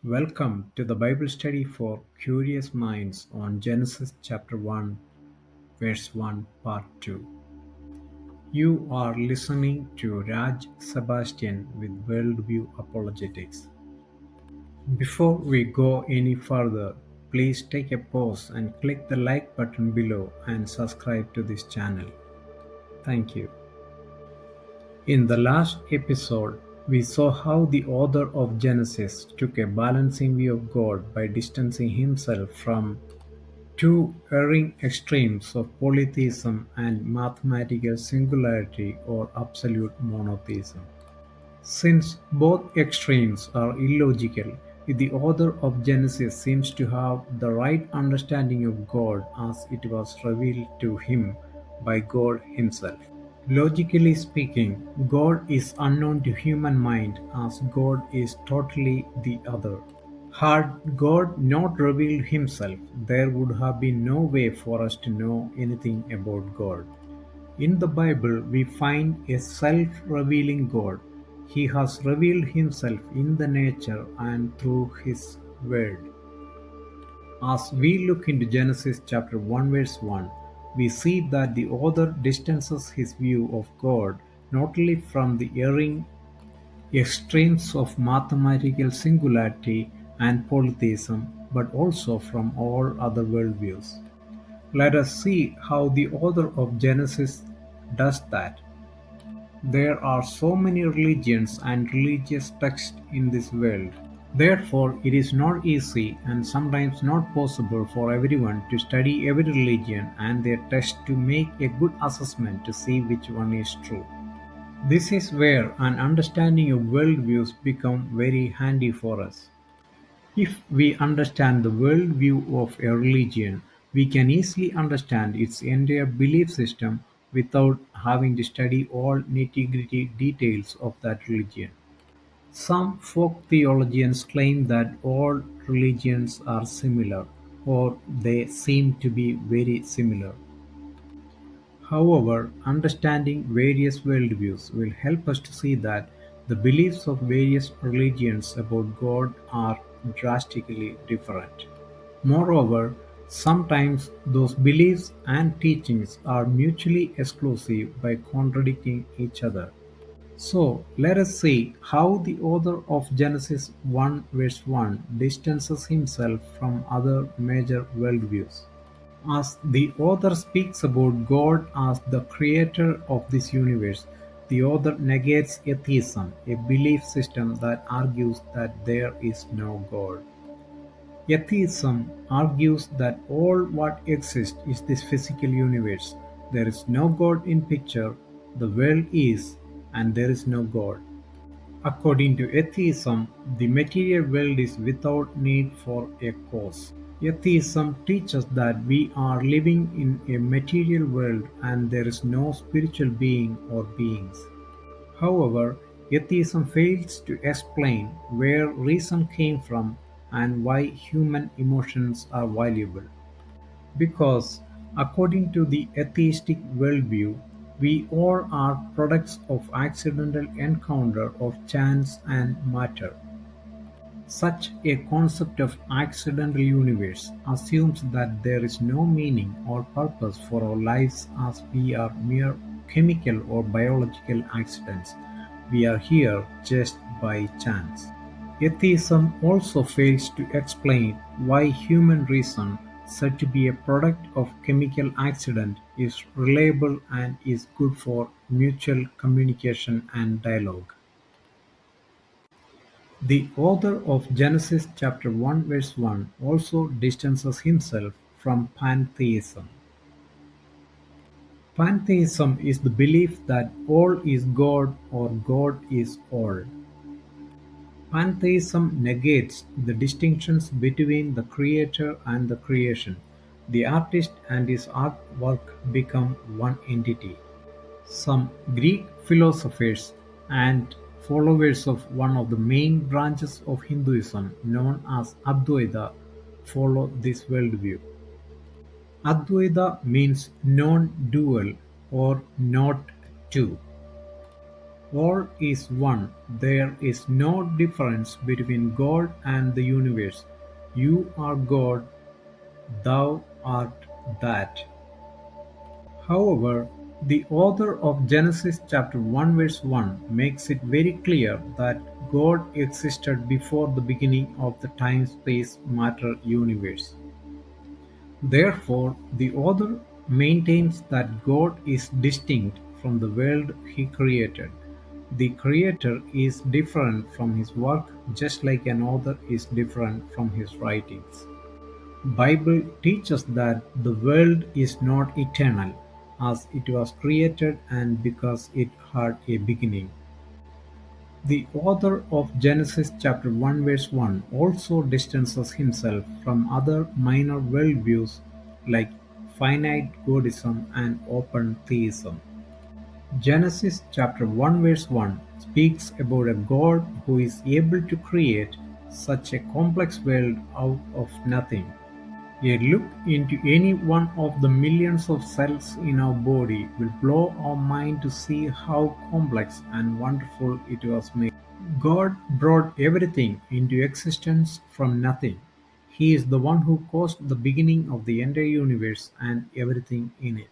Welcome to the Bible study for curious minds on Genesis chapter 1, verse 1, part 2. You are listening to Raj Sebastian with Worldview Apologetics. Before we go any further, please take a pause and click the like button below and subscribe to this channel. Thank you. In the last episode, we saw how the author of Genesis took a balancing view of God by distancing himself from two erring extremes of polytheism and mathematical singularity or absolute monotheism. Since both extremes are illogical, the author of Genesis seems to have the right understanding of God as it was revealed to him by God himself. Logically speaking, God is unknown to human mind as God is totally the other. Had God not revealed himself, there would have been no way for us to know anything about God. In the Bible, we find a self-revealing God. He has revealed himself in the nature and through his word. As we look into Genesis chapter 1 verse 1, we see that the author distances his view of God not only from the erring extremes of mathematical singularity and polytheism, but also from all other worldviews. Let us see how the author of Genesis does that. There are so many religions and religious texts in this world. Therefore, it is not easy and sometimes not possible for everyone to study every religion and their text to make a good assessment to see which one is true. This is where an understanding of worldviews become very handy for us. If we understand the worldview of a religion, we can easily understand its entire belief system without having to study all nitty-gritty details of that religion. Some folk theologians claim that all religions are similar, or they seem to be very similar. However, understanding various worldviews will help us to see that the beliefs of various religions about God are drastically different. Moreover, sometimes those beliefs and teachings are mutually exclusive by contradicting each other. So, let us see how the author of Genesis 1 verse 1 distances himself from other major worldviews. As the author speaks about God as the creator of this universe, the author negates atheism, a belief system that argues that there is no God. Atheism argues that all what exists is this physical universe. There is no God in picture, the world is, and there is no God. According to atheism, the material world is without need for a cause. Atheism teaches that we are living in a material world and there is no spiritual being or beings. However, atheism fails to explain where reason came from and why human emotions are valuable. Because, according to the atheistic worldview, we all are products of accidental encounter of chance and matter. Such a concept of accidental universe assumes that there is no meaning or purpose for our lives as we are mere chemical or biological accidents. We are here just by chance. Atheism also fails to explain why human reason, said to be a product of chemical accident, is reliable and is good for mutual communication and dialogue. The author of Genesis chapter 1 verse 1 also distances himself from pantheism. Pantheism is the belief that all is God or God is all. Pantheism negates the distinctions between the creator and the creation. The artist and his artwork become one entity. Some Greek philosophers and followers of one of the main branches of Hinduism known as Advaita follow this worldview. Advaita means non-dual or not two. All is one. There is no difference between God and the universe. You are God, thou art that. However, the author of Genesis chapter 1 verse 1 makes it very clear that God existed before the beginning of the time-space-matter universe. Therefore, the author maintains that God is distinct from the world he created. The creator is different from his work just like an author is different from his writings. Bible teaches that the world is not eternal, as it was created and because it had a beginning. The author of Genesis chapter 1 verse 1 also distances himself from other minor worldviews like finite godism and open theism. Genesis chapter 1 verse 1 speaks about a God who is able to create such a complex world out of nothing. A look into any one of the millions of cells in our body will blow our mind to see how complex and wonderful it was made. God brought everything into existence from nothing. He is the one who caused the beginning of the entire universe and everything in it.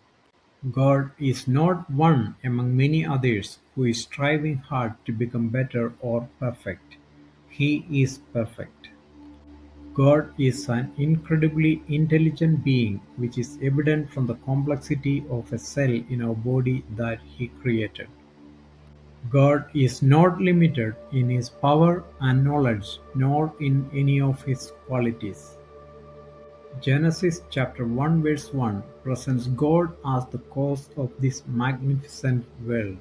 God is not one among many others who is striving hard to become better or perfect. He is perfect. God is an incredibly intelligent being, which is evident from the complexity of a cell in our body that He created. God is not limited in His power and knowledge, nor in any of His qualities. Genesis chapter 1 verse 1 presents God as the cause of this magnificent world.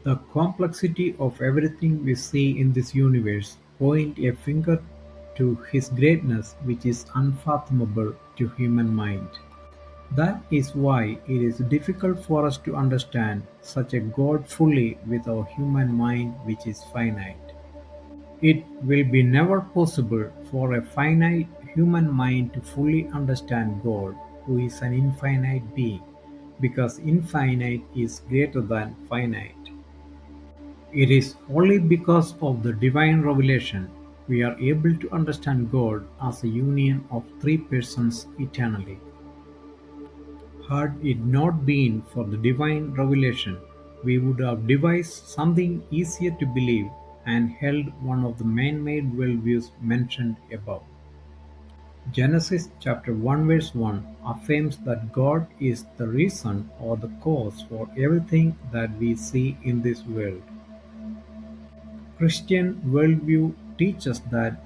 The complexity of everything we see in this universe point a finger to His greatness which is unfathomable to human mind. That is why it is difficult for us to understand such a God fully with our human mind which is finite. It will be never possible for a finite human mind to fully understand God, who is an infinite being, because infinite is greater than finite. It is only because of the divine revelation we are able to understand God as a union of three persons eternally. Had it not been for the divine revelation, we would have devised something easier to believe and held one of the man-made worldviews mentioned above. Genesis chapter 1 verse 1 affirms that God is the reason or the cause for everything that we see in this world. Christian worldview teaches that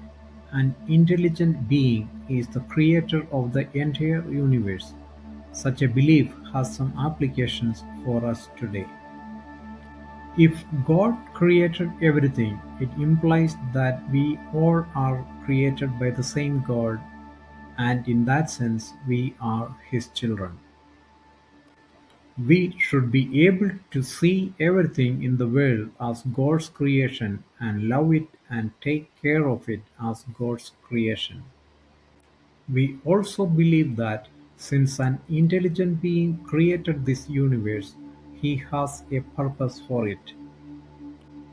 an intelligent being is the creator of the entire universe. Such a belief has some applications for us today. If God created everything, it implies that we all are created by the same God, and in that sense, we are His children. We should be able to see everything in the world as God's creation and love it and take care of it as God's creation. We also believe that since an intelligent being created this universe, he has a purpose for it.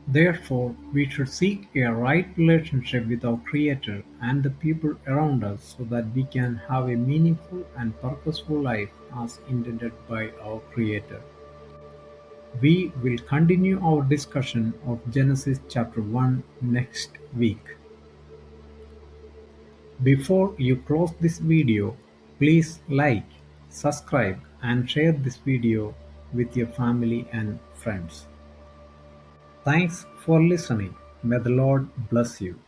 Therefore, we should seek a right relationship with our Creator and the people around us so that we can have a meaningful and purposeful life as intended by our Creator. We will continue our discussion of Genesis chapter 1 next week. Before you close this video, please like, subscribe and share this video with your family and friends. Thanks for listening. May the Lord bless you.